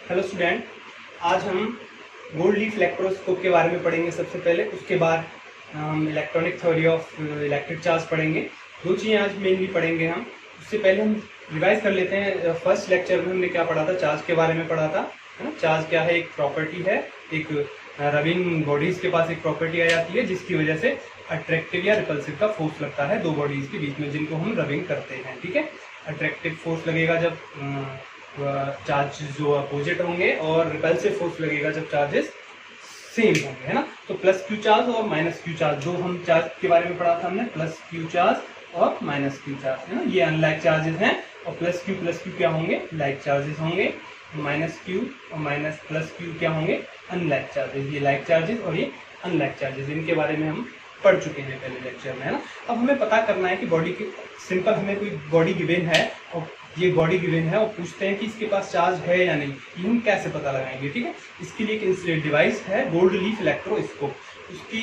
Hello student, आज हम gold leaf electroscope के बारे में पढ़ेंगे सबसे पहले। उसके बाद हम electronic theory of electric charge पढ़ेंगे। दो चीज़ें आज मेनली पढ़ेंगे हम। उससे पहले हम रिवाइज कर लेते हैं। फर्स्ट लेक्चर में हमने क्या पढ़ा था? चार्ज के बारे में पढ़ा था, है ना। चार्ज क्या है? एक प्रॉपर्टी है, एक रबिंग बॉडीज के पास एक प्रॉपर्टी आ जाती है जिसकी वजह से अट्रैक्टिव या रिपल्सिव का फोर्स लगता है दो बॉडीज के बीच में, जिनको हम रबिंग करते हैं। ठीक है, अट्रैक्टिव फोर्स लगेगा जब चार्ज जो अपोजिट होंगे, और रिपल्सिव फोर्स लगेगा जब चार्जेस सेम होंगे, है ना। तो प्लस क्यू चार्ज और माइनस क्यू चार्ज, जो हम चार्ज के बारे में पढ़ा था हमने, प्लस क्यू चार्ज और माइनस क्यू चार्ज, है ना। ये अनलाइक चार्जेस हैं, और प्लस क्यू क्या होंगे? लाइक चार्जेस होंगे। माइनस क्यू और माइनस प्लस क्यू क्या होंगे? Unlike charges. ये लाइक चार्जेस और ये अनलाइक चार्जेस, इनके बारे में हम पढ़ चुके हैं पहले लेक्चर में, है ना। अब हमें पता करना है कि बॉडी की सिंपल, हमें कोई बॉडी गिवन है और ये बॉडी गिवन है और पूछते हैं कि इसके पास चार्ज है या नहीं, ये हम कैसे पता लगाएंगे? ठीक है, इसके लिए एक डिवाइस है गोल्ड लीफ इलेक्ट्रोस्कोप, उसकी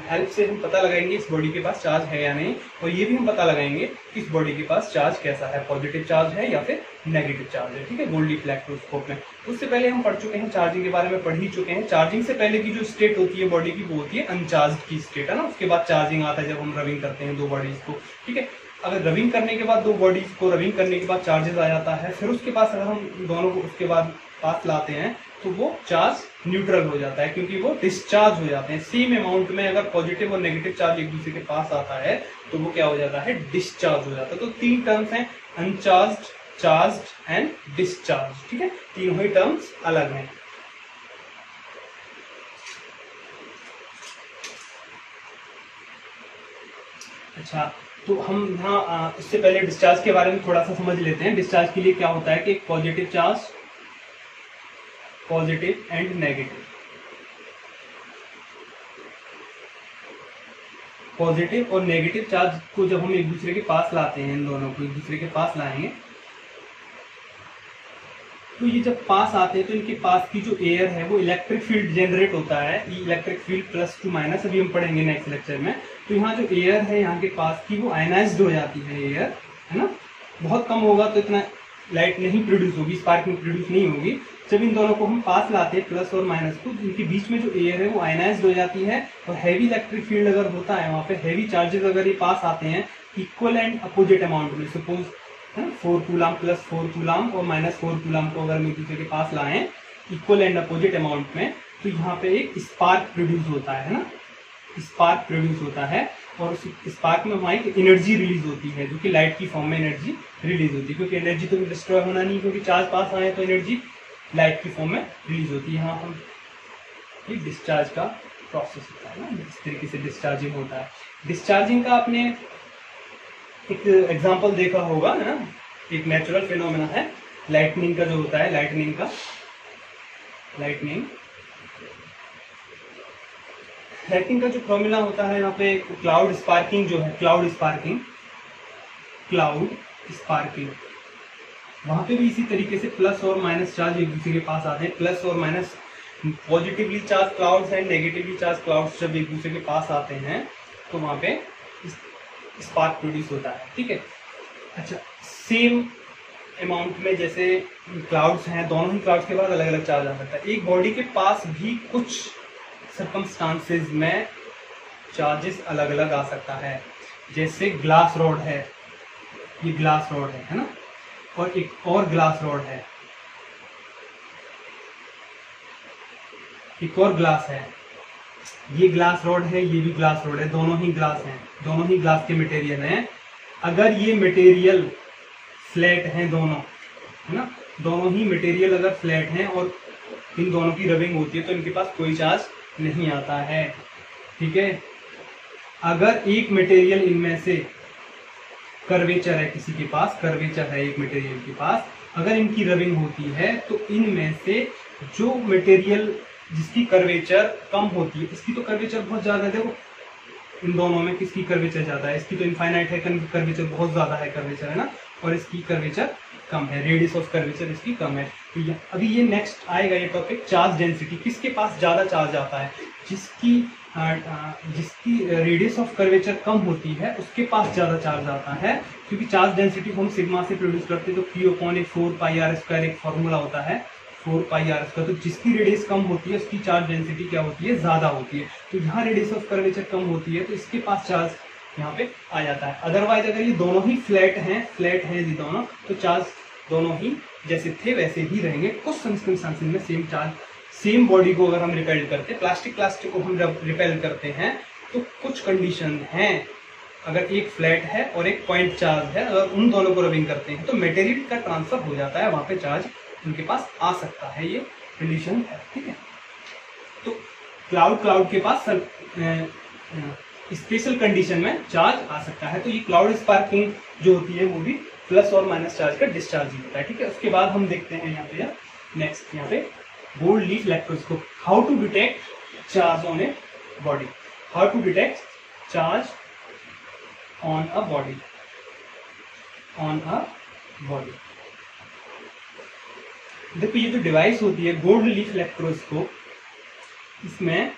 हेल्प से हम पता लगाएंगे इस बॉडी के पास चार्ज है या नहीं, और ये भी हम पता लगाएंगे कि इस बॉडी के पास चार्ज कैसा है, पॉजिटिव चार्ज है या फिर नेगेटिव चार्ज है। ठीक है, गोल्ड लीफ इलेक्ट्रोस्कोप में। उससे पहले हम पढ़ चुके हैं, चार्जिंग के बारे में पढ़ ही चुके हैं। चार्जिंग से पहले की जो स्टेट होती है बॉडी की, वो होती है अनचार्ज की स्टेट, है ना। उसके बाद चार्जिंग आता है जब हम रबिंग करते हैं दो बॉडीज को। ठीक है, अगर रबिंग करने के बाद दो बॉडीज को रबिंग करने के बाद चार्जेस आ जाता है, फिर उसके पास अगर हम दोनों को उसके बाद पास लाते हैं तो वो चार्ज न्यूट्रल हो जाता है, क्योंकि वो डिस्चार्ज हो जाते हैं सेम अमाउंट में। अगर पॉजिटिव और नेगेटिव चार्ज एक दूसरे के पास आता है तो वो क्या हो जाता है? डिस्चार्ज हो जाता है। तो तीन टर्म्स हैं, अनचार्ज्ड, चार्ज्ड एंड डिस्चार्ज। ठीक है, तीनों ही टर्म्स अलग हैं। अच्छा, तो हम यहाँ इससे पहले डिस्चार्ज के बारे में थोड़ा सा समझ लेते हैं। डिस्चार्ज के लिए क्या होता है कि एक positive charge, positive and negative, positive और नेगेटिव चार्ज को जब हम एक दूसरे के पास लाते हैं, इन दोनों को एक दूसरे के पास लाएंगे, तो ये जब पास आते हैं तो इनके पास की जो एयर है वो इलेक्ट्रिक फील्ड जनरेट होता है। Electric field plus two minus, अभी हम पढ़ेंगे नेक्स्ट लेक्चर में। तो यहाँ जो एयर है यहाँ के पास की, वो आयनाइज्ड हो जाती है एयर, है ना। बहुत कम होगा तो इतना लाइट नहीं प्रोड्यूस होगी, स्पार्किंग प्रोड्यूस नहीं होगी। जब इन दोनों को हम पास लाते हैं, प्लस और माइनस को, इनके बीच में जो एयर है वो आयनाइज्ड हो जाती है, और हैवी इलेक्ट्रिक फील्ड अगर होता है वहाँ पे, हैवी चार्जेस अगर ये पास आते हैं इक्वल एंड अपोजिट अमाउंट में, सपोज 4 कूलम प्लस 4 कूलम और माइनस 4 कूलम को अगर हम एक दूसरे के पास लाएं इक्वल एंड अपोजिट अमाउंट में, तो यहाँ पे एक स्पार्क प्रोड्यूस होता है ना। स्पार्क प्रोड्यूस होता है, और उस स्पार्क में हमारी एनर्जी रिलीज होती है, जो कि लाइट की फॉर्म में एनर्जी रिलीज होती है, क्योंकि एनर्जी तो डिस्ट्रॉय होना नहीं, क्योंकि चार्ज पास आए तो एनर्जी लाइट की फॉर्म में रिलीज होती है। यहाँ हम ये डिस्चार्ज का प्रोसेस होता है ना, इस तरीके से डिस्चार्जिंग होता है। डिस्चार्जिंग का आपने एक एग्जाम्पल देखा होगा, है ना। एक नेचुरल फिनोमेना है लाइटनिंग का, जो होता है लाइटनिंग का जो फॉर्मूला होता है, यहाँ पे क्लाउड स्पार्किंग जो है, क्लाउड स्पार्किंग, वहां पे भी इसी तरीके से प्लस और माइनस चार्ज एक दूसरे के पास आते हैं। प्लस और minus, positively charge clouds and negatively charge clouds जब एक दूसरे के पास आते हैं तो वहां पे स्पार्क प्रोड्यूस होता है। ठीक है, अच्छा, सेम अमाउंट में जैसे क्लाउड्स हैं, दोनों ही क्लाउड्स के बाद अलग अलग चार्ज आ सकता है। एक बॉडी के पास भी कुछ सर्कमस्टांसेस में चार्जेस अलग अलग आ सकता है। जैसे ग्लास रॉड है, ये ग्लास रॉड है ना, और एक और ग्लास रॉड है, एक और ग्लास है, ये ग्लास रॉड है, ये भी ग्लास रॉड है, दोनों ही ग्लास हैं, दोनों ही ग्लास के मटेरियल हैं। अगर ये मटेरियल फ्लैट हैं दोनों, है ना, दोनों ही मटेरियल अगर फ्लैट हैं और इन दोनों की रबिंग होती है तो इनके पास कोई चार्ज नहीं आता है। ठीक है, अगर एक मटेरियल इनमें से कर्वेचर है, किसी के पास कर्वेचर है एक मटेरियल के पास, अगर इनकी रबिंग होती है तो इनमें से जो मटेरियल जिसकी कर्वेचर कम होती है, इसकी तो कर्वेचर बहुत ज्यादा है, देखो इन दोनों में किसकी कर्वेचर ज्यादा है? इसकी तो इनफाइनाइट है, कर्वेचर बहुत ज्यादा है, कर्वेचर, है ना, और इसकी कर्वेचर कम है, रेडियस ऑफ कर्वेचर इसकी कम है। तो अभी ये नेक्स्ट आएगा ये टॉपिक, चार्ज डेंसिटी, किसके पास ज्यादा चार्ज आता है? जिसकी रेडियस ऑफ कर्वेचर कम होती है उसके पास ज्यादा चार्ज आता है, क्योंकि चार्ज डेंसिटी हम सिग्मा से प्रोड्यूस करते हैं। तो Q/4πr² एक फॉर्मूला होता है, 4πr²। तो जिसकी रेडियस कम होती है उसकी चार्ज डेंसिटी क्या होती है, ज्यादा होती है। तो यहाँ रेडियस ऑफ कर्वेचर कम होती है तो इसके पास चार्ज यहाँ पे आ जाता है। अदरवाइज अगर ये दोनों ही फ्लैट हैं ये दोनों, तो चार्ज दोनों ही जैसे थे वैसे ही रहेंगे। कुछ सर्कमस्टेंसेस में सेम चार्ज, सेम बॉडी को अगर हम रिपेल करते हैं, प्लास्टिक को हम रिपेल करते हैं, तो कुछ कंडीशन हैं। अगर एक फ्लैट है और एक पॉइंट चार्ज है, अगर उन दोनों को रबिंग करते हैं तो मटेरियल का ट्रांसफर हो जाता है, वहां पे चार्ज उनके पास आ सकता है, ये कंडीशन है। ठीक है, तो क्लाउड के पास स्पेशल कंडीशन में चार्ज आ सकता है। तो ये क्लाउड स्पार्किंग जो होती है वो भी प्लस और माइनस चार्ज का डिस्चार्ज ही होता है। ठीक है, उसके बाद हम देखते हैं यहाँ पे नेक्स्ट, यहाँ पे gold leaf electroscope, how to detect charge on a body, how to detect charge on a body, देखो ये जो डिवाइस होती है गोल्ड लीफ इलेक्ट्रोस्कोप, इसमें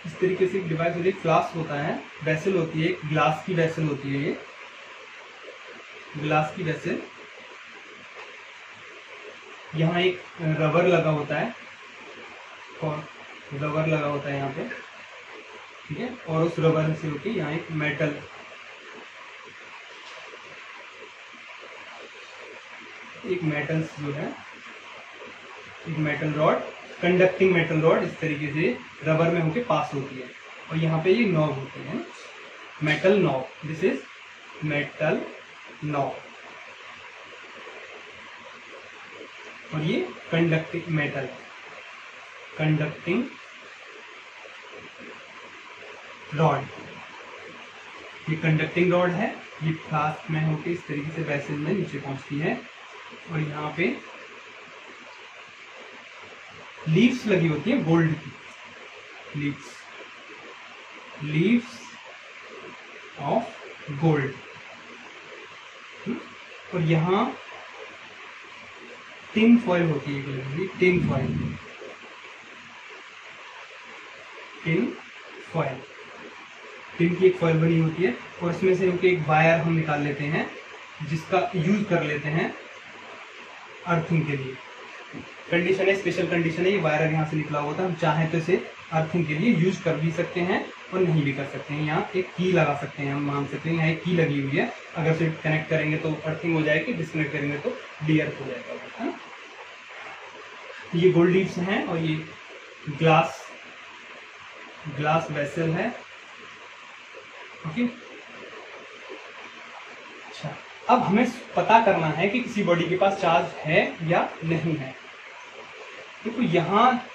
इस तरीके से एक डिवाइस होती है, फ्लास्क होता है, वेसल होती है, ग्लास की वेसल होती है, ये ग्लास की वेसल, यहाँ एक रबर लगा होता है, और रबर लगा होता है यहाँ पे, ठीक है, और उस रबर से होके यहाँ एक मेटल, जो है एक metal rod, conducting metal rod इस तरीके से रबर में होके पास होती है, और यहाँ पे ये नॉब होते हैं, metal knob, this is metal knob, और ये कंडक्टिंग रॉड, ये कंडक्टिंग रॉड है, ये फ्लास्क में होके इस तरीके से वेसल में नीचे पहुंचती है, और यहाँ पे लीव्स लगी होती है गोल्ड की, लीव्स ऑफ गोल्ड, और यहाँ टिन फॉइल होती है, टिन की एक फॉइल बनी होती है, और इसमें से एक वायर हम निकाल लेते हैं जिसका यूज कर लेते हैं अर्थिंग के लिए। कंडीशन है, स्पेशल कंडीशन है, ये वायर यहाँ से निकला होता है, हम चाहें तो इसे अर्थिंग के लिए यूज कर भी सकते हैं और नहीं भी कर सकते हैं। यहाँ एक की लगा सकते हैं, हम मान सकते हैं यहाँ एक की लगी हुई है, अगर इसे कनेक्ट करेंगे तो अर्थिंग हो जाएगी, डिस्कनेक्ट करेंगे तो डीअर्थ हो जाएगा, है ना। ये गोल्ड लीव्स हैं, और ये ग्लास वेसल है, ओके। अच्छा, अब हमें पता करना है कि किसी बॉडी के पास चार्ज है या नहीं है। देखो यहाँ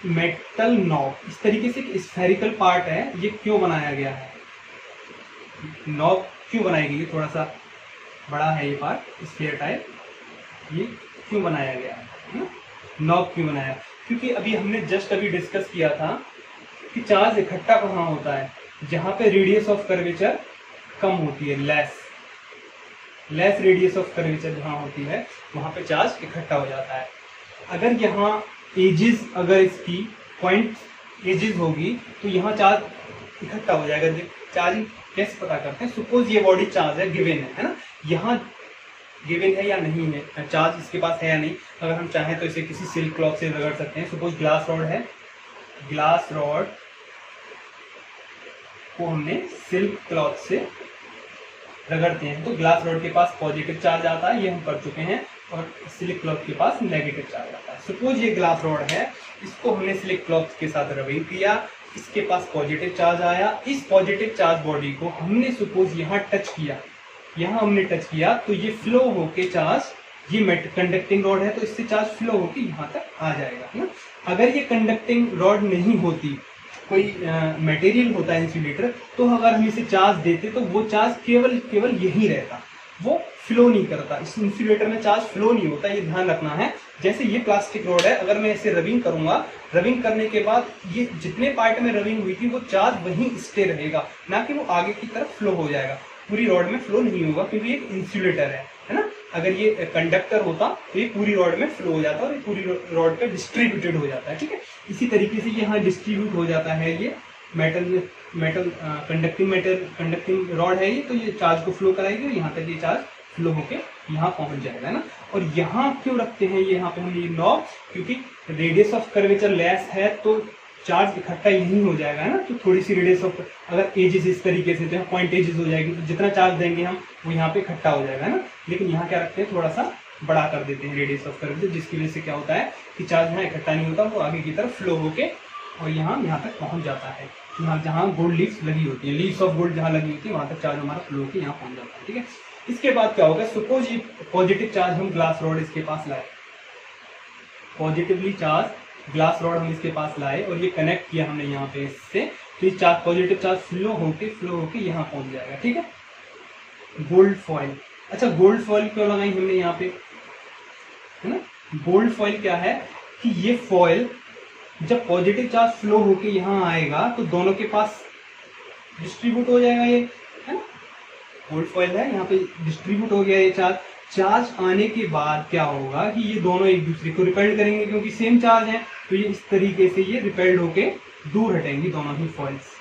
मेटल नॉब इस तरीके से एक स्फेरिकल पार्ट है, ये क्यों बनाया गया है, नॉब क्यों बनाई गई है, थोड़ा सा बड़ा है ये पार्ट स्फीयर टाइप, ये क्यों बनाया गया है ना, नॉब क्यों बनाया, क्योंकि अभी हमने जस्ट अभी डिस्कस किया था कि चार्ज इकट्ठा कहाँ होता है, जहां पे रेडियस ऑफ कर्वेचर कम होती है, लेस रेडियस ऑफ कर्वेचर जहां होती है वहां पे चार्ज इकट्ठा हो जाता है। अगर यहाँ एजेस, अगर इसकी पॉइंट एजेस होगी तो यहाँ चार्ज इकट्ठा हो जाएगा। चार्जिंग कैसे पता करते हैं, सपोज ये बॉडी चार्ज है, गिवन है ना, यहाँ गिवन है या नहीं है, चार्ज इसके पास है या नहीं। अगर हम चाहें तो इसे किसी सिल्क क्लॉथ से रगड़ सकते हैं। सपोज ग्लास रॉड है, ग्लास रॉड को हमने सिल्क क्लॉथ से रगड़ते हैं तो ग्लास रॉड के पास पॉजिटिव चार्ज आता है, ये हम कर चुके हैं, और सिल्क क्लॉथ के पास नेगेटिव चार्ज आता है। सपोज ये ग्लास रॉड है, इसको हमने सिल्क क्लॉथ के साथ रबिंग किया, इसके पास पॉजिटिव चार्ज आया, इस पॉजिटिव चार्ज बॉडी को हमने सपोज यहाँ टच किया, यहाँ हमने टच किया तो ये फ्लो होके चार्ज, ये कंडक्टिंग रॉड है तो इससे चार्ज फ्लो होके यहाँ तक आ जाएगा, है ना। अगर ये कंडक्टिंग रॉड नहीं होती, कोई मटेरियल होता है इंसुलेटर, तो अगर हम इसे चार्ज देते तो वो चार्ज केवल यही रहता, वो फ्लो नहीं करता। इस इंसुलेटर में चार्ज फ्लो नहीं होता, ये ध्यान रखना है। जैसे ये प्लास्टिक रॉड है, अगर मैं इसे रबिंग करूंगा, रबिंग करने के बाद ये जितने पार्ट में रबिंग हुई थी वो चार्ज वहीं स्टे रहेगा, ना कि वो आगे की तरफ फ्लो हो जाएगा। पूरी रॉड में फ्लो नहीं होगा क्योंकि ये इंसुलेटर है ना। अगर ये कंडक्टर होता तो ये पूरी रॉड में फ्लो हो जाता और ये पूरी रॉड पे डिस्ट्रीब्यूटेड हो जाता है, ठीक है। इसी तरीके से यहाँ डिस्ट्रीब्यूट हो जाता है, ये कंडक्टिंग रॉड है ये, तो ये चार्ज को फ्लो कराएगी और यहाँ तक ये चार्ज फ्लो होके यहाँ पहुंच जाएगा ना। और यहाँ क्यों रखते हैं ये यहाँ पे हम ये नॉब, क्योंकि रेडियस ऑफ कर्वेचर लेस है तो चार्ज इकट्ठा यही हो जाएगा ना। तो थोड़ी सी रेडियस ऑफ अगर एजेस इस तरीके से, तो यहाँ पॉइंट एजेस हो जाएगी, तो जितना चार्ज देंगे हम वो यहाँ पे इकट्ठा हो जाएगा ना। लेकिन यहाँ क्या रखते हैं, थोड़ा सा बड़ा कर देते हैं रेडियस ऑफ कर्वेचर, जिसकी वजह से क्या होता है कि चार्ज यहाँ इकट्ठा नहीं होता, वो आगे की तरफ फ्लो होके और यहाँ तक पहुंच जाता है। यहाँ जहाँ गोल्ड लीव्स लगी होती है, लीव्स ऑफ गोल्ड जहाँ लगी होती है, वहां तक चार्ज हमारा फ्लो होकर यहाँ पहुंच जाता है। ठीक है, इसके बाद क्या होगा, सपोज ये पॉजिटिव चार्ज हम ग्लास रॉड इसके पास लाए, पॉजिटिवली चार्ज ग्लास रॉड हम इसके पास लाए और ये कनेक्ट किया हमने यहाँ पे इससे, तो ये चार्ज पॉजिटिव चार्ज फ्लो होके यहाँ पहुंच जाएगा। ठीक है, गोल्ड फॉइल। अच्छा, गोल्ड फॉइल क्यों लगाई हमने यहाँ पे, है ना। गोल्ड फॉइल क्या है कि ये फॉइल जब पॉजिटिव चार्ज फ्लो होके यहाँ आएगा तो दोनों के पास डिस्ट्रीब्यूट हो जाएगा, ये है ना। गोल्ड फॉइल है, यहाँ पे डिस्ट्रीब्यूट हो गया ये चार्ज आने के बाद क्या होगा कि ये दोनों एक दूसरे को रिपेल्ड करेंगे, क्योंकि सेम चार्ज है, तो ये इस तरीके से ये रिपेल्ड होके दूर हटेंगी दोनों ही फॉइल्स।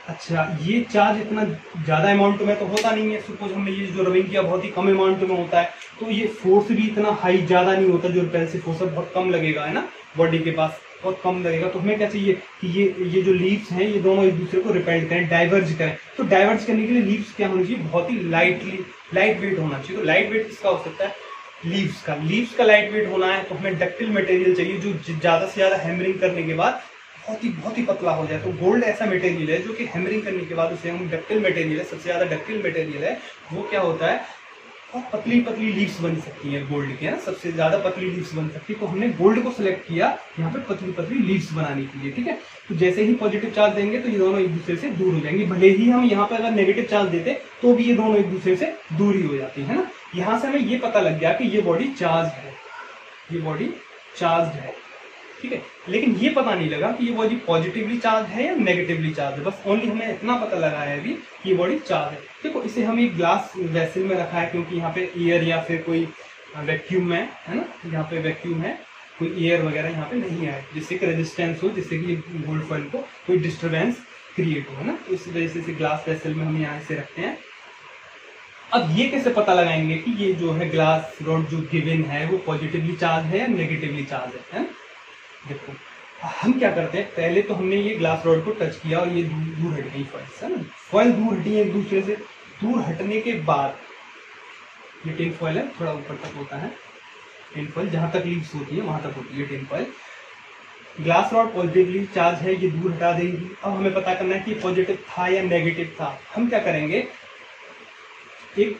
अच्छा, ये चार्ज इतना ज्यादा अमाउंट में तो होता नहीं है, सपोज हमने ये जो रबिंग किया बहुत ही कम अमाउंट में होता है, तो ये फोर्स भी इतना हाई ज्यादा नहीं होता, जो रिपेल्सिव फोर्स है बहुत कम लगेगा, है ना, बॉडी के पास बहुत कम लगेगा। तो हमें क्या चाहिए कि ये जो लीव्स हैं ये दोनों एक दूसरे को रिपेल्ड करें, डाइवर्ज करें। तो डाइवर्ज करने के लिए लीव्स क्या होनी चाहिए, बहुत ही लाइट वेट होना चाहिए। तो लाइट वेट किसका हो सकता है, लीव्स का लाइट वेट होना है। तो हमें डक्टिल मटेरियल चाहिए जो ज्यादा से ज्यादा हैमरिंग करने के बाद बहुत ही पतला हो जाए। तो गोल्ड ऐसा मटेरियल है जो कि हैमरिंग करने के बाद उसे हम डक्टिल मटेरियल है, सबसे ज्यादा डक्टिल मटेरियल है। वो क्या होता है, बहुत पतली लीव्स बन सकती है गोल्ड की, है ना, सबसे ज्यादा पतली लीव्स बन सकती है। तो हमने गोल्ड को सिलेक्ट किया यहाँ पे पतली लीव्स बनाने के लिए। ठीक है, तो जैसे ही पॉजिटिव चार्ज देंगे तो ये दोनों एक दूसरे से दूर हो जाएंगे, भले ही हम यहाँ पे अगर नेगेटिव चार्ज देते तो भी ये दोनों एक दूसरे से दूर ही हो जाती है ना। यहाँ से हमें ये पता लग गया कि ये बॉडी चार्ज है, ये बॉडी चार्ज है। ठीक है, लेकिन ये पता नहीं लगा कि ये बॉडी पॉजिटिवली चार्ज है या नेगेटिवली चार्ज है, बस ओनली हमें इतना पता लगा है अभी कि ये बॉडी चार्ज है। देखो, इसे हम एक ग्लास वेसल में रखा है, क्योंकि यहाँ पे एयर या फिर कोई वैक्यूम है ना, यहाँ पे वैक्यूम है, कोई एयर वगैरह यहाँ पे नहीं आए, जिससे कि रेजिस्टेंस हो, जिससे कि गोल्ड फॉइल को कोई डिस्टर्बेंस क्रिएट हो, है ना। तो इस वजह से ग्लास वेसल में हम यहाँ से रखते हैं। अब ये कैसे पता लगाएंगे कि ये जो है ग्लास रॉड जो गिवन है वो पॉजिटिवली चार्ज है या नेगेटिवली चार्ज है। देखो, हम क्या करते हैं, पहले तो हमने ये ग्लास रॉड को टच किया और ये दूर हट गई फॉइल्स, है ना, फॉइल दूर हटी है एक दूसरे से। दूर हटने के बाद ये टिन फॉइल है, थोड़ा ऊपर तक होता है टिन फॉइल, जहां तक लीव्स होती है वहां तक होती है tin foil. Glass rod positively charge है, ये दूर हटा देगी। अब हमें पता करना है कि पॉजिटिव था या नेगेटिव था। हम क्या करेंगे, एक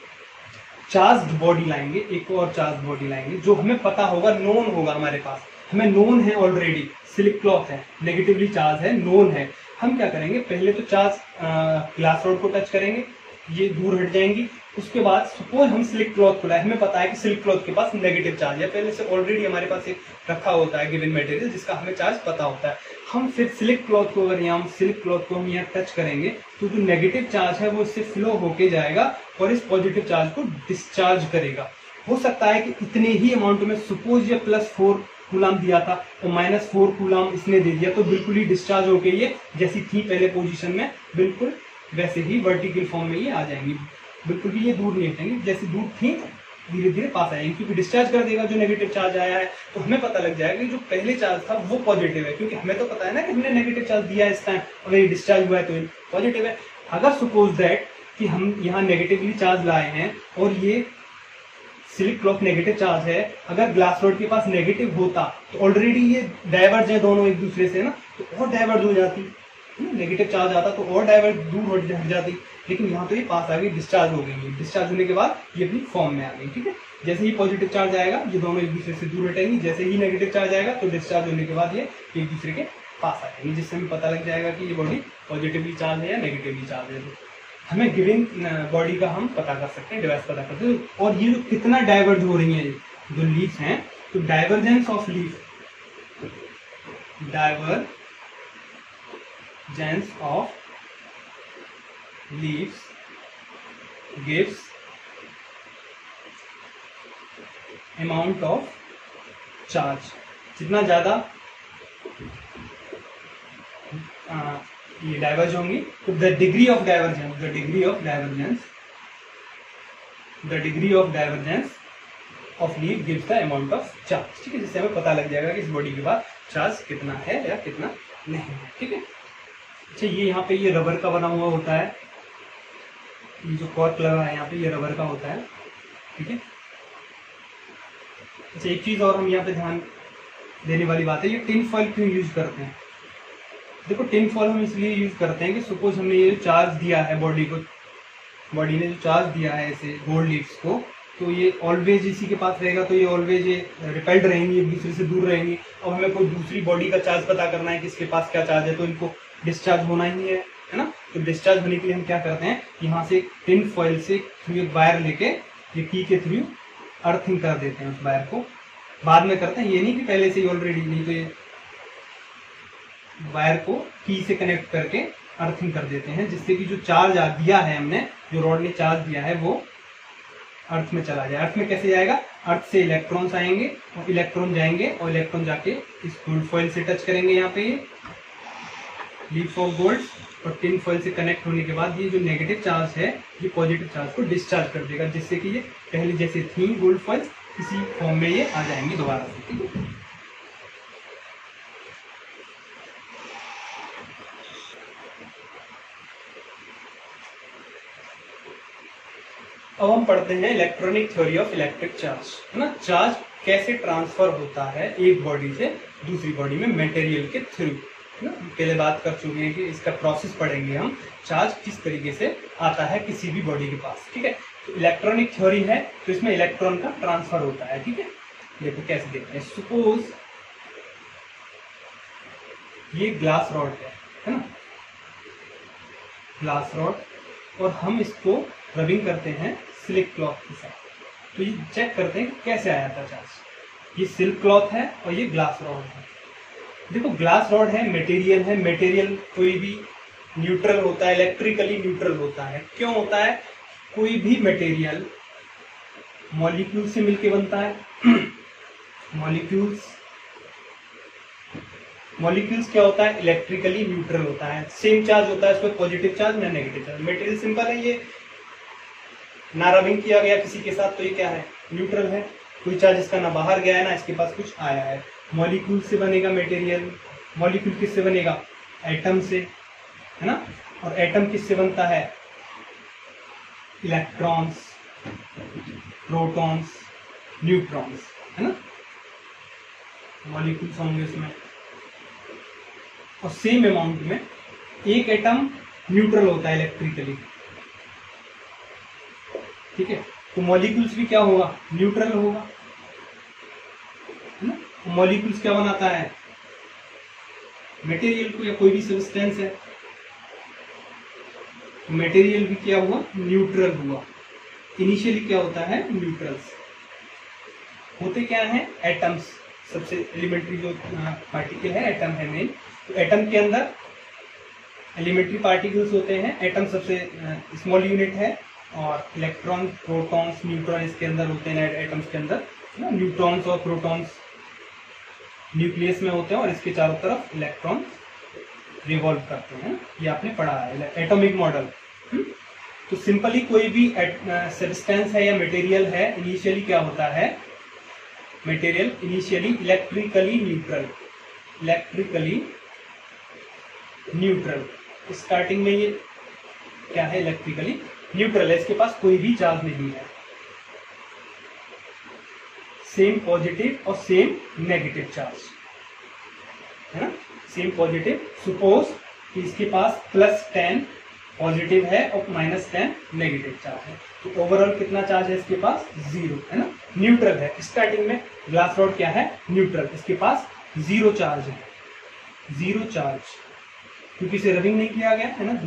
चार्ज बॉडी लाएंगे, एक और चार्ज बॉडी लाएंगे जो हमें पता होगा, नोन होगा हमारे पास, हमें नोन है ऑलरेडी, सिलिक क्लॉथ है, नेगेटिवली चार्ज है, नोन है। हम क्या करेंगे, पहले तो चार्ज ग्लास रॉड को टच करेंगे, ये दूर हट जाएंगी। उसके बाद सपोज हम सिलिक क्लॉथ को लाए, हमें पता है कि सिलिक क्लॉथ के पास नेगेटिव चार्ज है, पहले से ऑलरेडी हमारे पास एक रखा होता है गिवन मटेरियल जिसका हमें चार्ज पता होता है। हम फिर सिलिक क्लॉथ को अगर यहाँ सिलिक क्लॉथ को हम यहाँ टच करेंगे तो जो नेगेटिव चार्ज है वो इससे फ्लो होके जाएगा और इस पॉजिटिव चार्ज को डिस्चार्ज करेगा। हो सकता है कि इतने ही अमाउंट में, सपोज ये +4 कूलाम दिया था तो -4 कूलाम इसने दे दिया, तो बिल्कुल ही डिस्चार्ज होके ये जैसी थी पहले पोजीशन में बिल्कुल वैसे ही वर्टिकल फॉर्म में ये आ जाएंगी, बिल्कुल भी ये दूर नहीं हटेंगी, जैसी दूर थी धीरे धीरे पास आएंगे, क्योंकि डिस्चार्ज कर देगा जो नेगेटिव चार्ज आया है। तो हमें पता लग जाएगा कि जो पहले चार्ज था वो पॉजिटिव है, क्योंकि हमें तो पता है ना कि हमने नेगेटिव चार्ज दिया है इस टाइम, अगर ये डिस्चार्ज हुआ है तो पॉजिटिव है। अगर सपोज दैट कि हम यहाँ नेगेटिवली चार्ज लाए हैं और ये सिलिक क्लॉथ नेगेटिव चार्ज है, अगर ग्लास रॉड के पास नेगेटिव होता तो ऑलरेडी ये डाइवर्ज है दोनों एक दूसरे से ना, तो और डाइवर्ज हो जाती, नेगेटिव चार्ज आता तो और डाइवर्ज दूर हट जाती, लेकिन यहाँ तो ये पास आ गई, डिस्चार्ज हो गई। डिस्चार्ज होने के बाद ये अपनी फॉर्म में आ गई। ठीक है, जैसे ही पॉजिटिव चार्ज आएगा ये दोनों एक दूसरे से दूर हटेंगी, जैसे ही नेगेटिव चार्ज आएगा तो डिस्चार्ज होने के बाद ये एक दूसरे के पास आ जाएंगे, जिससे हमें पता लग जाएगा कि ये बॉडी पॉजिटिवली चार्ज है या नेगेटिवली चार्ज है। हमें गिवन बॉडी का हम पता कर सकते हैं, डिवाइस पता करते हैं। और ये जो कितना डाइवर्ज हो रही है जो लीव्स हैं, तो divergence of leave, divergence of leaves gives amount of charge. जितना ज्यादा ये डाइवर्ज होंगी तो the degree of divergence the degree of divergence of leaf gives the amount of charge. ठीक है, जिससे हमें पता लग जाएगा कि इस बॉडी के बाद चार्ज कितना है या कितना नहीं है। ठीक है, अच्छा ये यहाँ पे ये रबर का बना हुआ होता है, ये जो कॉर्क लगा है यहाँ पे ये रबर का होता है। ठीक है, अच्छा एक चीज और हम यहाँ पे ध्यान देने वाली बात है, ये टिन फॉइल क्यों यूज करते हैं। देखो टिन फॉइल हम इसलिए यूज करते हैं कि सपोज हमने ये चार्ज दिया है बॉडी को, बॉडी ने जो चार्ज दिया है ऐसे गोल्ड लीव्स को, तो ये ऑलवेज इसी के पास रहेगा, तो ये ऑलवेज ये रिपेल्ड रहेंगी, एक दूसरे से दूर रहेंगी। अब हमें कोई दूसरी बॉडी का चार्ज पता करना है कि इसके पास क्या चार्ज है, तो इनको डिस्चार्ज होना ही है ना। तो डिस्चार्ज होने के लिए हम क्या करते हैं, यहाँ से टिन फॉइल से थ्रू एक वायर लेके ये की के थ्रू अर्थिंग कर देते हैं उस वायर को। बाद में करते हैं, ये नहीं कि पहले से ही ऑलरेडी, नहीं तो ये वायर को की से कनेक्ट करके अर्थिंग कर देते हैं, जिससे कि जो चार्ज दिया है हमने, जो रॉड ने चार्ज दिया है वो अर्थ में चला जाए। अर्थ में कैसे जाएगा, अर्थ से इलेक्ट्रॉन्स आएंगे और इलेक्ट्रॉन जाएंगे और इलेक्ट्रॉन जाके इस गोल्ड फॉइल से टच करेंगे, यहाँ पे ये लीव्स ऑफ गोल्ड, और टिन फॉइल से कनेक्ट होने के बाद ये जो नेगेटिव चार्ज है ये पॉजिटिव चार्ज को डिस्चार्ज कर देगा, जिससे कि ये पहले जैसे थी गोल्ड फॉइल इसी फॉर्म में ये आ जाएंगे दोबारा से। ठीक है, अब हम पढ़ते हैं electronic theory of electric charge, है ना। चार्ज कैसे ट्रांसफर होता है एक बॉडी से दूसरी बॉडी में मटेरियल के थ्रू, है ना। पहले बात कर चुके हैं कि इसका प्रोसेस पढ़ेंगे हम, चार्ज किस तरीके से आता है किसी भी बॉडी के पास। ठीक है, तो इलेक्ट्रॉनिक थ्योरी है तो इसमें इलेक्ट्रॉन का ट्रांसफर होता है। ठीक है, देखो कैसे देखते हैं, सपोज ये ग्लास रॉड है ना, ग्लास रॉड, और हम इसको रबिंग करते हैं सिल्क क्लॉथ के साथ, तो ये चेक करते हैं कि कैसे आया था चार्ज। ये सिल्क क्लॉथ है और ये ग्लास रॉड है। देखो ग्लास रॉड है, मटेरियल है, मटेरियल कोई भी न्यूट्रल होता है, इलेक्ट्रिकली न्यूट्रल होता है। क्यों होता है, कोई भी मटेरियल मॉलिक्यूल से मिलके बनता है। मॉलिक्यूल्स क्या होता है, इलेक्ट्रिकली न्यूट्रल होता है, सेम चार्ज होता है, इसमें पॉजिटिव चार्ज ना नेगेटिव चार्ज। मटेरियल सिंपल है, ये ना रबिंग किया गया किसी के साथ, तो ये क्या है, न्यूट्रल है, कोई चार्ज इसका ना बाहर गया है ना इसके पास कुछ आया है। मॉलिक्यूल से बनेगा मटेरियल, मॉलिक्यूल किससे बनेगा, एटम से, है ना। और एटम किससे बनता है, इलेक्ट्रॉन्स, प्रोटॉन्स, न्यूट्रॉन्स, है ना, मॉलिक्यूल्स होंगे उसमें। और सेम अमाउंट में एक एटम न्यूट्रल होता है इलेक्ट्रिकली। ठीक है, तो मॉलिक्यूल्स भी क्या होगा, न्यूट्रल होगा, है ना। मॉलिक्यूल्स क्या बनाता है, मटेरियल को, या कोई भी सब्सटेंस है, मटेरियल भी क्या हुआ, न्यूट्रल हुआ। इनिशियली क्या होता है, न्यूट्रल्स होते क्या है, एटम्स। सबसे एलिमेंट्री जो पार्टिकल है एटम है मेन, तो एटम के अंदर एलिमेंट्री पार्टिकल्स होते हैं। एटम सबसे स्मॉल यूनिट है, और इलेक्ट्रॉन, प्रोटॉन्स, न्यूट्रॉन इसके अंदर होते हैं एटम्स के अंदर। न्यूट्रॉन्स और प्रोटॉन्स न्यूक्लियस में होते हैं, और इसके चारों तरफ इलेक्ट्रॉन रिवॉल्व करते हैं। ये आपने पढ़ा है एटॉमिक मॉडल। तो सिंपली कोई भी सब्सटेंस है या मटेरियल है, इनिशियली क्या होता है, material initially electrically neutral. Starting में ये क्या है, इलेक्ट्रिकली न्यूट्रल है, इसके पास कोई भी चार्ज नहीं है। सेम पॉजिटिव और सेम नेगेटिव चार्ज, है ना, सेम पॉजिटिव। सपोज कि इसके पास +10 पॉजिटिव है और -10 नेगेटिव चार्ज है, तो ओवरऑल कितना चार्ज है इसके पास, 0, है ना, न्यूट्रल है। स्टार्टिंग में ग्लास रॉड क्या है, न्यूट्रल, इसके पास 0 चार्ज है, 0 चार्ज, क्योंकि इसे रबिंग नहीं किया गया है ना।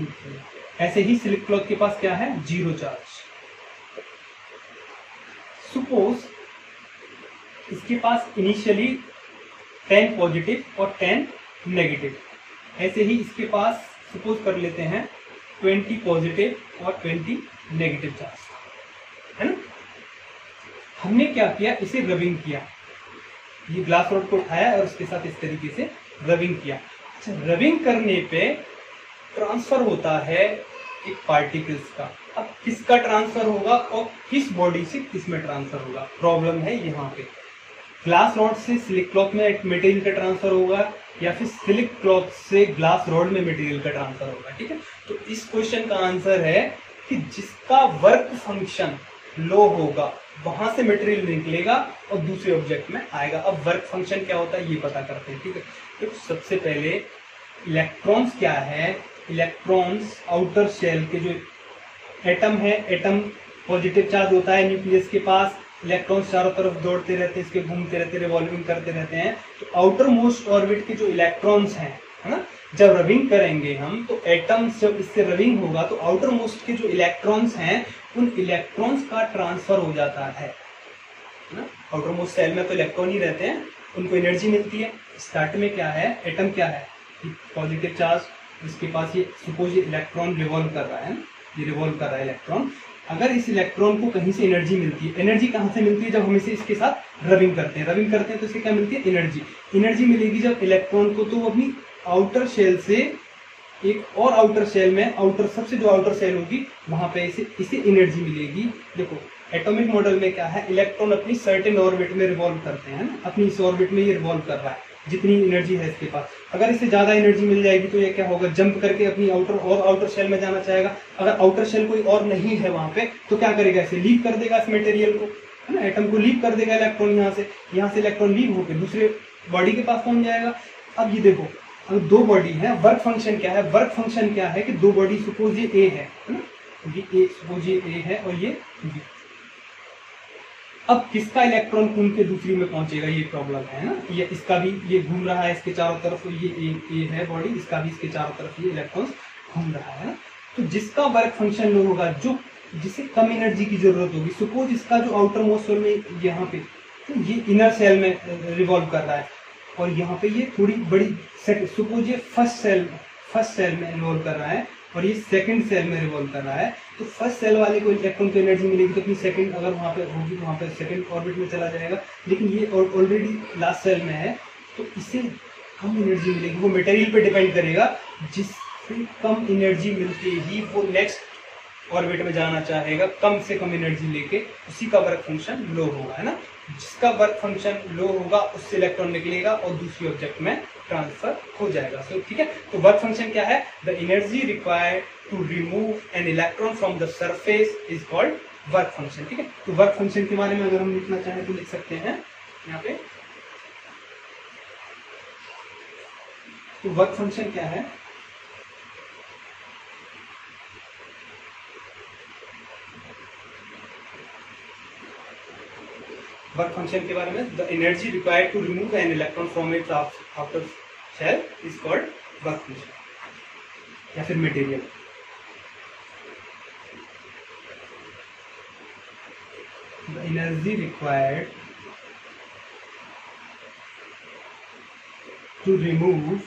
ऐसे ही सिल्क क्लॉथ के पास क्या है, 0 चार्ज। सपोज इसके पास इनिशियली 10 पॉजिटिव और 10 नेगेटिव, ऐसे ही इसके पास सपोज कर लेते हैं 20 पॉजिटिव और 20 नेगेटिव चार्ज, है ना। हमने क्या किया, इसे रबिंग किया, ये ग्लास रॉड को उठाया और उसके साथ इस तरीके से रबिंग किया। अच्छा, रबिंग करने पे ट्रांसफर होता है एक पार्टिकल्स का, अब किसका ट्रांसफर होगा और किस बॉडी से किस में ट्रांसफर होगा, प्रॉब्लम है यहाँ पे। ग्लास रॉड से सिलिक क्लॉथ में मटेरियल का ट्रांसफर होगा या फिर सिलिक क्लॉथ से ग्लास रॉड में मटेरियल का ट्रांसफर होगा, ठीक है। तो इस क्वेश्चन का आंसर है कि जिसका वर्क फंक्शन लो होगा वहां से मटेरियल निकलेगा और दूसरे ऑब्जेक्ट में आएगा। अब वर्क फंक्शन क्या होता है ये पता करते हैं, ठीक है। तो सबसे पहले इलेक्ट्रॉन्स क्या है, इलेक्ट्रॉन्स आउटर शेल के जो एटम है, एटम पॉजिटिव चार्ज होता है न्यूक्लियस के पास, इलेक्ट्रॉन्स चारों तरफ दौड़ते रहते हैं, इसके घूमते रहते, रिवॉल्विंग करते रहते हैं। तो आउटर मोस्ट ऑर्बिट के जो इलेक्ट्रॉन्स हैं, है ना, जब रबिंग करेंगे हम तो एटम्स जब इससे रबिंग होगा तो आउटर मोस्ट के जो इलेक्ट्रॉन्स हैं उन इलेक्ट्रॉन्स का ट्रांसफर हो जाता है ना। आउटर मोस्ट सेल में तो इलेक्ट्रॉन ही रहते हैं, उनको एनर्जी मिलती है। स्टार्ट में क्या है, एटम क्या है, पॉजिटिव चार्ज, इसके पास ये सपोज ये इलेक्ट्रॉन रिवॉल्व कर रहा है ना, ये रिवॉल्व कर रहा है इलेक्ट्रॉन। अगर इस इलेक्ट्रॉन को कहीं से एनर्जी मिलती है, एनर्जी कहाँ से मिलती है, जब हम इसे इसके साथ रबिंग करते हैं, रबिंग करते हैं तो इसे क्या मिलती है, एनर्जी। एनर्जी मिलेगी जब इलेक्ट्रॉन को, तो वो अपनी आउटर शेल से एक और आउटर शेल में, आउटर सबसे जो आउटर शेल होगी वहां पे इसे एनर्जी मिलेगी। देखो एटॉमिक मॉडल में क्या है, इलेक्ट्रॉन अपनी सर्टेन ऑर्बिट में रिवॉल्व करते हैं ना, अपनी इस ऑर्बिट में ये रिवॉल्व कर रहा है जितनी एनर्जी है इसके पास। अगर इसे ज्यादा एनर्जी मिल जाएगी तो ये क्या होगा, जंप करके अपनी आउटर शेल में जाना चाहेगा। अगर आउटर शेल कोई और नहीं है वहां पे तो क्या करेगा, इसे लीव कर देगा इस मटेरियल को, है ना, एटम को लीव कर देगा इलेक्ट्रॉन। यहाँ से इलेक्ट्रॉन लीव होकर दूसरे बॉडी के पास पहुंच जाएगा। अब ये देखो, अब दो बॉडी है, वर्क फंक्शन क्या है, वर्क फंक्शन क्या है कि दो बॉडी, सपोज ये ए है ना, ये ए, सपोज ये ए है और ये बी। अब किसका इलेक्ट्रॉन घूम के दूसरी में पहुंचेगा, ये प्रॉब्लम है ना। ये इसका भी ये घूम रहा है इसके चारों तरफ, ये ए है बॉडी, इसका भी इसके चारों तरफ ये इलेक्ट्रॉन घूम रहा है ना। तो जिसका वर्क फंक्शन लो होगा, जो जिसे कम एनर्जी की जरूरत होगी, सपोज इसका जो आउटर मोस्ट सेल में यहाँ पे, तो ये इनर सेल में रिवॉल्व कर रहा है और यहाँ पे ये थोड़ी बड़ी सेट, सपोज ये फर्स्ट सेल में रिवॉल्व कर रहा है और ये सेकंड सेल में रिवॉल्व कर रहा है। तो फर्स्ट सेल वाले को इलेक्ट्रॉन को एनर्जी मिलेगी तो अपनी सेकंड अगर वहां पे होगी तो वहां पे सेकंड ऑर्बिट में चला जाएगा। लेकिन ये ऑलरेडी लास्ट सेल में है तो इसे कम एनर्जी मिलेगी। वो मटेरियल पे डिपेंड करेगा, जिससे कम एनर्जी मिलती ही वो नेक्स्ट ऑर्बिट में जाना चाहेगा कम से कम एनर्जी लेके, उसी का वर्क फंक्शन लो होगा, है ना। जिसका वर्क फंक्शन लो होगा उससे इलेक्ट्रॉन निकलेगा और दूसरी ऑब्जेक्ट में ट्रांसफर हो जाएगा। सो ठीक है, तो वर्क फंक्शन क्या है, the energy required to remove an electron from the surface is called work function. ठीक है, तो वर्क फंक्शन के बारे में अगर हम लिखना चाहें तो लिख सकते हैं यहाँ पे। तो वर्क फंक्शन क्या है, वर्क फंक्शन के बारे में, the energy required to remove an electron from its outer shell is called work function या फिर material. The energy required to remove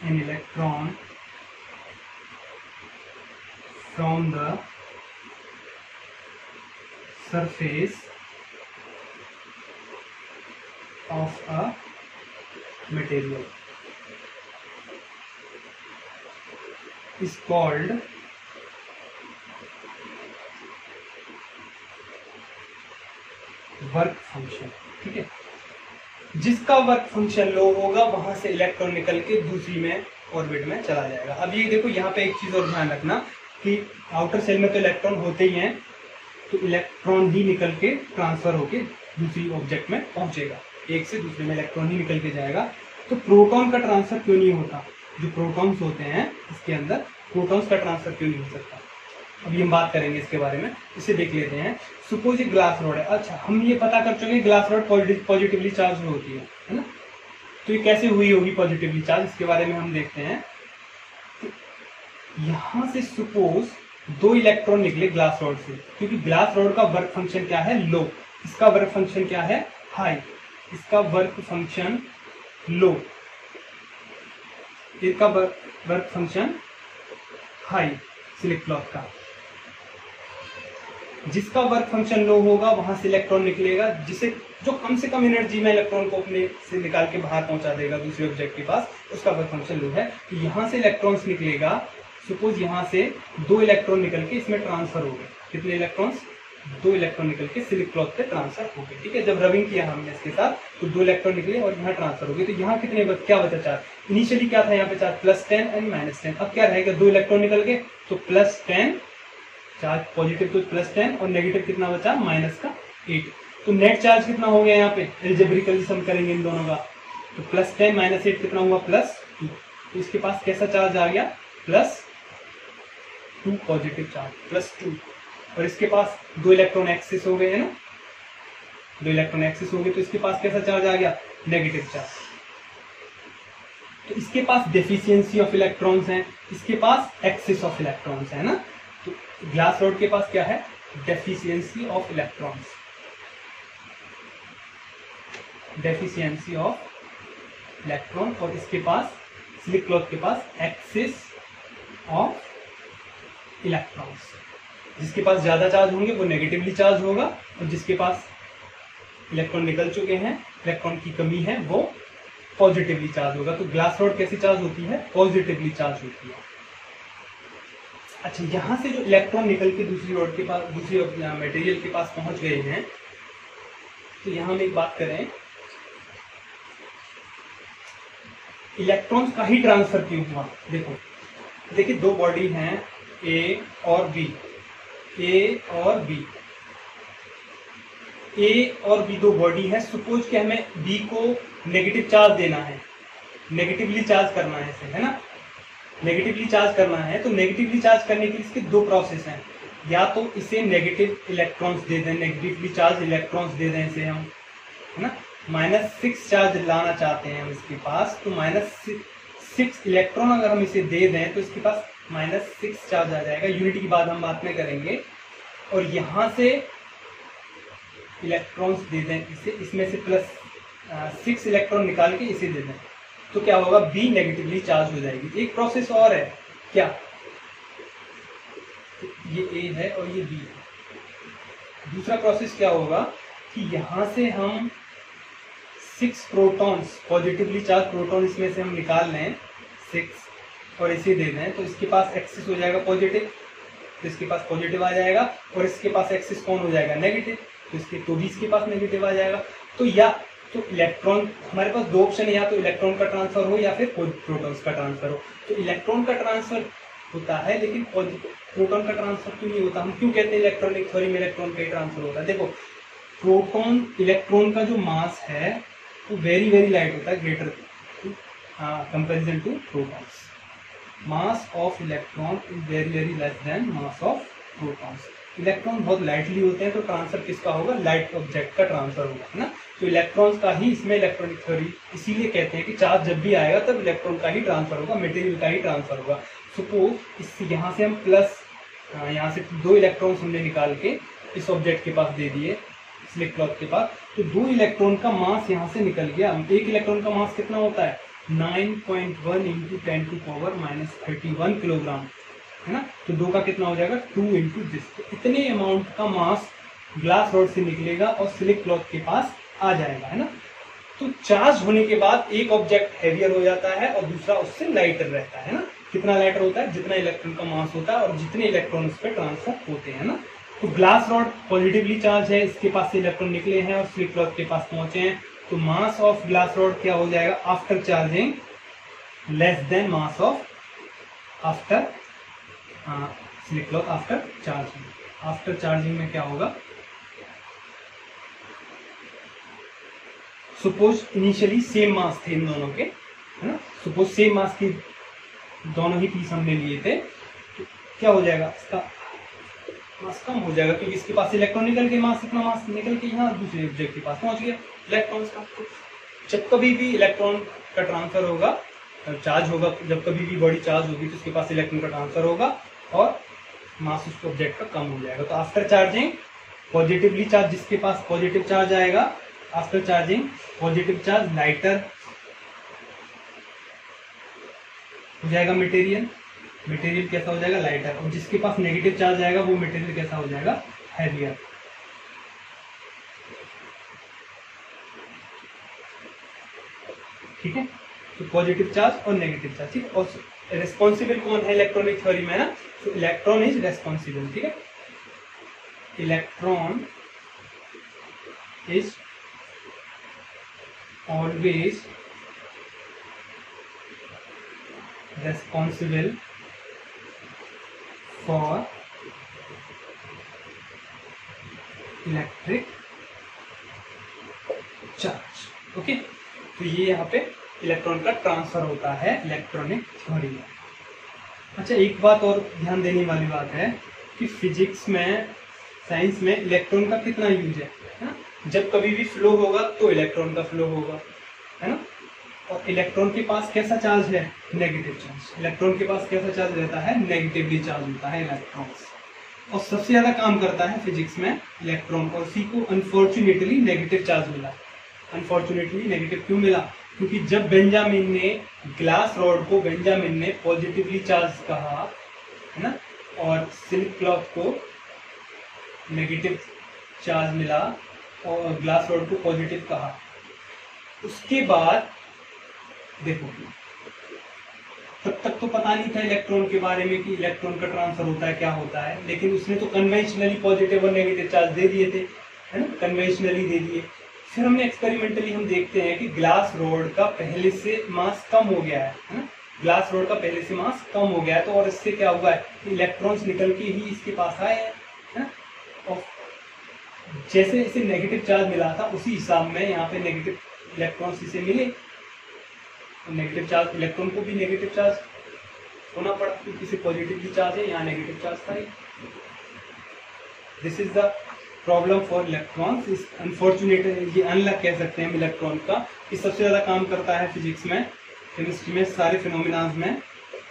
an electron from the surface of a material is called work function. ठीक है, जिसका work function लो होगा वहां से electron निकल के दूसरी में ऑर्बिट में चला जाएगा। अब ये देखो, यहाँ पे एक चीज और ध्यान रखना कि आउटर सेल में तो इलेक्ट्रॉन होते ही हैं, तो इलेक्ट्रॉन ही निकल के ट्रांसफर होके दूसरी ऑब्जेक्ट में पहुंचेगा, एक से दूसरे में इलेक्ट्रॉन ही निकल के जाएगा। तो प्रोटॉन का ट्रांसफर क्यों नहीं होता, जो प्रोटॉन्स होते हैं इसके अंदर, प्रोटॉन्स का ट्रांसफर क्यों नहीं हो सकता, अभी हम बात करेंगे इसके बारे में। इसे देख लेते हैं। सपोज ये ग्लास रॉड है, अच्छा हम ये पता कर चुके ग्लास रॉड पॉजिटिवली चार्ज होती है ना। तो ये कैसे हुई होगी पॉजिटिवली चार्ज, इसके बारे में हम देखते हैं। यहां से सपोज दो इलेक्ट्रॉन निकले ग्लास रॉड से, क्योंकि ग्लास रॉड का वर्क फंक्शन क्या है, लो, इसका वर्क फंक्शन क्या है, हाई, इसका वर्क फंक्शन लो, इसका वर्क फंक्शन हाई सिलिक क्लॉथ का। जिसका वर्क फंक्शन लो होगा वहां से इलेक्ट्रॉन निकलेगा, जिसे जो कम से कम एनर्जी में इलेक्ट्रॉन को अपने से निकाल के बाहर पहुंचा देगा दूसरे ऑब्जेक्ट के पास, उसका वर्क फंक्शन लो है। तो यहाँ से इलेक्ट्रॉन्स निकलेगा, सपोज यहाँ से 2 इलेक्ट्रॉन निकल के इसमें ट्रांसफर हो गए। कितने इलेक्ट्रॉन्स? 2 इलेक्ट्रॉन निकल के सिलिक क्लॉथ पे ट्रांसफर हो गए। ठीक है, जब रबिंग किया हमने इसके साथ तो 2 इलेक्ट्रॉन निकले और यहाँ ट्रांसफर हो गए। तो यहाँ कितने क्या बचा चार्ज? इनिशियली क्या था यहाँ पे चार्ज? +10 एंड -10। अब क्या रहेगा? 2 इलेक्ट्रॉन निकल गए तो +10 चार्ज पॉजिटिव, तो +10 और नेगेटिव कितना बचा? -8। तो नेट चार्ज कितना हो गया यहाँ पे? एल्जेब्रिकली सम करेंगे इन दोनों का, तो +10 -8 कितना हुआ? +2। तो इसके पास कैसा चार्ज आ गया? +2 पॉजिटिव चार्ज, +2। और इसके पास 2 इलेक्ट्रॉन एक्सेस हो गए है ना, 2 इलेक्ट्रॉन एक्सेस हो गए, तो इसके पास कैसा चार्ज आ गया? Negative charge. तो इसके पास डेफिशिएंसी ऑफ इलेक्ट्रॉन्स है, इसके पास एक्सेस ऑफ इलेक्ट्रॉन्स है ना। तो ग्लास रॉड के पास क्या है? Deficiency of electrons, deficiency of electron. और इसके पास सिलिक क्लॉथ के पास एक्सेस ऑफ इलेक्ट्रॉन्स। जिसके पास ज्यादा चार्ज होंगे वो नेगेटिवली चार्ज होगा, और जिसके पास इलेक्ट्रॉन निकल चुके हैं, इलेक्ट्रॉन की कमी है, वो पॉजिटिवली चार्ज होगा। तो ग्लास रॉड कैसी चार्ज होती है? पॉजिटिवली चार्ज होती है। अच्छा, यहां से जो इलेक्ट्रॉन निकल के दूसरी रॉड के पास, दूसरी मटेरियल के पास पहुंच गए हैं, तो यहां हम एक बात करें, इलेक्ट्रॉन्स का ही ट्रांसफर क्यों हुआ? देखिए 2 बॉडी हैं, ए और बी, ए और बी, ए और बी 2 बॉडी है। सपोज कि हमें बी को नेगेटिव चार्ज देना है, नेगेटिवली चार्ज करना है इसे, है ना, नेगेटिवली चार्ज करना है। तो नेगेटिवली चार्ज करने के लिए इसके 2 प्रोसेस हैं। या तो इसे नेगेटिव इलेक्ट्रॉन्स दे दें, नेगेटिवली चार्ज इलेक्ट्रॉन्स दे दें इसे हम, है ना। -6 चार्ज लाना चाहते हैं हम इसके पास, तो -6 इलेक्ट्रॉन अगर हम इसे दे दें तो इसके पास -6 चार्ज आ जाएगा। यूनिटी की बात हम बाद में करेंगे। और यहां से इलेक्ट्रॉन्स दे दें इसे, इसमें से +6 इलेक्ट्रॉन निकाल के इसे दे दें, तो क्या होगा? बी नेगेटिवली चार्ज हो जाएगी। एक प्रोसेस और है, क्या? ये ए है और ये बी है। दूसरा प्रोसेस क्या होगा कि यहां से हम 6 प्रोटॉन्स, पॉजिटिवली चार्ज प्रोटॉन इसमें से हम निकाल लें 6 और इसे दे दें, तो इसके पास एक्सेस हो जाएगा पॉजिटिव, तो इसके पास पॉजिटिव आ जाएगा। और इसके पास एक्सेस कौन हो जाएगा? नेगेटिव, तो भी इसके पास नेगेटिव आ जाएगा। तो या तो इलेक्ट्रॉन, हमारे पास 2 ऑप्शन है, या तो इलेक्ट्रॉन का ट्रांसफर हो या फिर प्रोटॉन्स का ट्रांसफर हो। तो इलेक्ट्रॉन का ट्रांसफर होता है, लेकिन प्रोटॉन का ट्रांसफर क्यों नहीं होता? हम क्यों कहते हैं इलेक्ट्रॉनिक थ्योरी में इलेक्ट्रॉन का ही ट्रांसफर होता है? देखो, प्रोटॉन, इलेक्ट्रॉन का जो मास है वो वेरी वेरी लाइट होता है, greater comparison to protons. Mass of electron is very very less than mass of protons. Electron बहुत लाइटली होते हैं, तो ट्रांसफर किसका होगा? लाइट ऑब्जेक्ट का ट्रांसफर होगा, है ना। तो इलेक्ट्रॉन्स का ही इसमें इलेक्ट्रॉनिक थ्योरी, इसीलिए कहते हैं कि चार्ज जब भी आएगा तब इलेक्ट्रॉन का ही ट्रांसफर होगा, मटेरियल का ही ट्रांसफर होगा। सपोज इस यहाँ से हम यहाँ से 2 इलेक्ट्रॉन्स हमने निकाल के इस ऑब्जेक्ट के पास दे दिए, सिलिक क्लॉथ के पास, तो 2 इलेक्ट्रॉन का मास यहाँ से निकल गया। एक इलेक्ट्रॉन का मास कितना होता है? 9.1 × 10⁻31 किलोग्राम, है ना। तो 2 का कितना हो जाएगा? 2 × दिस। तो इतने अमाउंट का मास ग्लास रॉड से निकलेगा और सिलिक क्लॉथ के पास आ जाएगा, है ना। तो चार्ज होने के बाद एक ऑब्जेक्ट हैवियर हो जाता है और दूसरा उससे लाइटर रहता है ना। कितना लाइटर होता है? जितना इलेक्ट्रॉन का मास होता है और जितने इलेक्ट्रॉन उस पर ट्रांसफर होते हैं ना। तो ग्लास रॉड पॉजिटिवली चार्ज है, इसके पास से इलेक्ट्रॉन निकले हैं और सिलिक क्लॉथ के पास पहुंचे हैं। तो मास ऑफ ग्लास रॉड क्या हो जाएगा after charging? Less than mass of after silk cloth after charging. After charging में क्या होगा? सपोज इनिशियली सेम मास थे इन दोनों के, है ना। सपोज सेम मास की दोनों ही पीस हमने लिए थे, तो क्या हो जाएगा? इसका मास कम हो जाएगा, क्योंकि इसके पास इलेक्ट्रॉन निकल के मास, इतना मास निकल के यहाँ दूसरे ऑब्जेक्ट के पास पहुंच गया इलेक्ट्रॉन्स का। जब कभी भी इलेक्ट्रॉन का ट्रांसफर होगा, चार्ज होगा, जब कभी भी बॉडी चार्ज होगी तो उसके पास इलेक्ट्रॉन का ट्रांसफर होगा और मास उस ऑब्जेक्ट का कम हो जाएगा। तो आफ्टर चार्जिंग पॉजिटिवली चार्ज, जिसके पास पॉजिटिव चार्ज आएगा, after charging positive charge lighter हो जाएगा मटेरियल, मटेरियल कैसा हो जाएगा? लाइटर। और जिसके पास नेगेटिव चार्ज आएगा वो मटेरियल कैसा हो जाएगा? हैवियर। ठीक है, तो पॉजिटिव चार्ज और नेगेटिव चार्ज। ठीक है, और रिस्पॉन्सिबल कौन है इलेक्ट्रॉनिक थ्योरी में ना, तो इलेक्ट्रॉन इज रेस्पॉन्सिबल। ठीक है, electron is always responsible for electric charge। Okay, तो ये यहाँ पे इलेक्ट्रॉन का ट्रांसफर होता है इलेक्ट्रॉनिक थ्योरी में। अच्छा, एक बात और ध्यान देने वाली बात है कि फिजिक्स में, साइंस में इलेक्ट्रॉन का कितना यूज है ना? जब कभी भी फ्लो होगा तो इलेक्ट्रॉन का फ्लो होगा, है ना। और इलेक्ट्रॉन के पास कैसा चार्ज है, नेगेटिव चार्ज। इलेक्ट्रॉन के पास कैसा चार्ज रहता है, नेगेटिवली चार्ज होता है इलेक्ट्रॉन्स। और सबसे ज्यादा काम करता है फिजिक्स में इलेक्ट्रॉन, और इसी को अनफॉर्चुनेटली नेगेटिव चार्ज मिला। अनफॉर्चुनेटली नेगेटिव क्यों मिला, क्योंकि जब बेंजामिन ने ग्लास रॉड को बेंजामिन ने पॉजिटिवली चार्ज कहा, है ना, और सिल्क क्लॉथ को नेगेटिव चार्ज मिला और ग्लास रॉड को पॉजिटिव कहा, उसके बाद देखो तब तक तो पता नहीं था इलेक्ट्रॉन के बारे में कि इलेक्ट्रॉन का ट्रांसफर होता है, क्या होता है, लेकिन उसने तो कन्वेंशनली पॉजिटिव और नेगेटिव चार्ज दे दिए थे, है ना, कन्वेंशनली दे दिए। फिर हमने एक्सपेरिमेंटली हम देखते हैं कि ग्लास रोड का पहले से मास कम हो गया है ना, ग्लास रोड का पहले से मास कम हो गया है, तो और इससे क्या हुआ है कि इलेक्ट्रॉन्स निकल के ही इसके पास आए हैं, है ना। और जैसे इसे नेगेटिव चार्ज मिला था उसी हिसाब में यहाँ पे नेगेटिव इलेक्ट्रॉन्स इसे मिले। नेगेटिव चार्ज इलेक्ट्रॉन को भी नेगेटिव चार्ज होना पड़ा क्योंकि इसे पॉजिटिवली चार्ज है, यहाँ नेगेटिव चार्ज था। This is the problem for electrons. इस अनफॉर्चुनेट, ये अनलक कह सकते हैं इलेक्ट्रॉन का, कि सबसे ज्यादा काम करता है फिजिक्स में, केमिस्ट्री में, सारे फिनोमिनाज में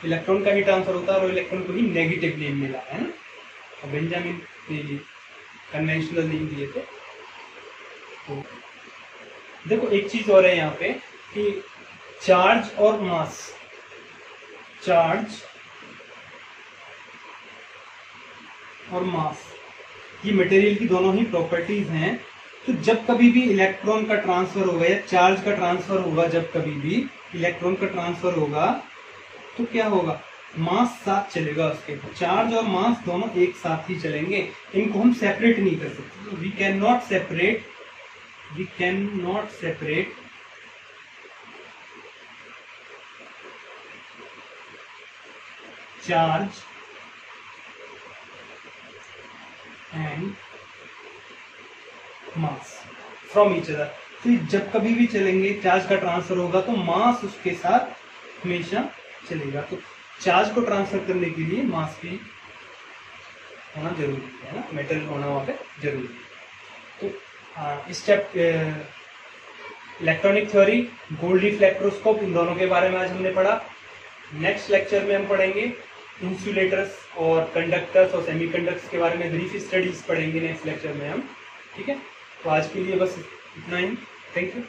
इलेक्ट्रॉन का ही ट्रांसफर होता है और इलेक्ट्रॉन को ही नेगेटिवली मिला है ना। और बेंजामिन ने कन्वेंशनल नहीं दिए थे। तो देखो एक चीज और है यहाँ पे कि चार्ज और मास, चार्ज और मास ये मटेरियल की दोनों ही प्रॉपर्टीज हैं। तो जब कभी भी इलेक्ट्रॉन का ट्रांसफर होगा या चार्ज का ट्रांसफर होगा, जब कभी भी इलेक्ट्रॉन का ट्रांसफर होगा तो क्या होगा, मास साथ चलेगा उसके। चार्ज और मास दोनों एक साथ ही चलेंगे, इनको हम सेपरेट नहीं कर सकते। We can not separate charge and mass from each other. तो जब कभी भी चलेंगे, चार्ज का ट्रांसफर होगा तो मास उसके साथ हमेशा चलेगा। तो चार्ज को ट्रांसफर करने के लिए मास भी होना जरूरी है ना, मेटल होना वहां पे जरूरी है। तो इस इलेक्ट्रॉनिक थ्योरी, गोल्डी फ्लेक्ट्रोस्कोप, इन दोनों के बारे में आज हमने पढ़ा। नेक्स्ट लेक्चर में हम पढ़ेंगे इंसुलेटर्स और कंडक्टर्स और सेमीकंडक्टर्स के बारे में ब्रीफ स्टडीज पढ़ेंगे नेक्स्ट लेक्चर में हम। ठीक है, तो आज के लिए बस इतना ही। Thank you.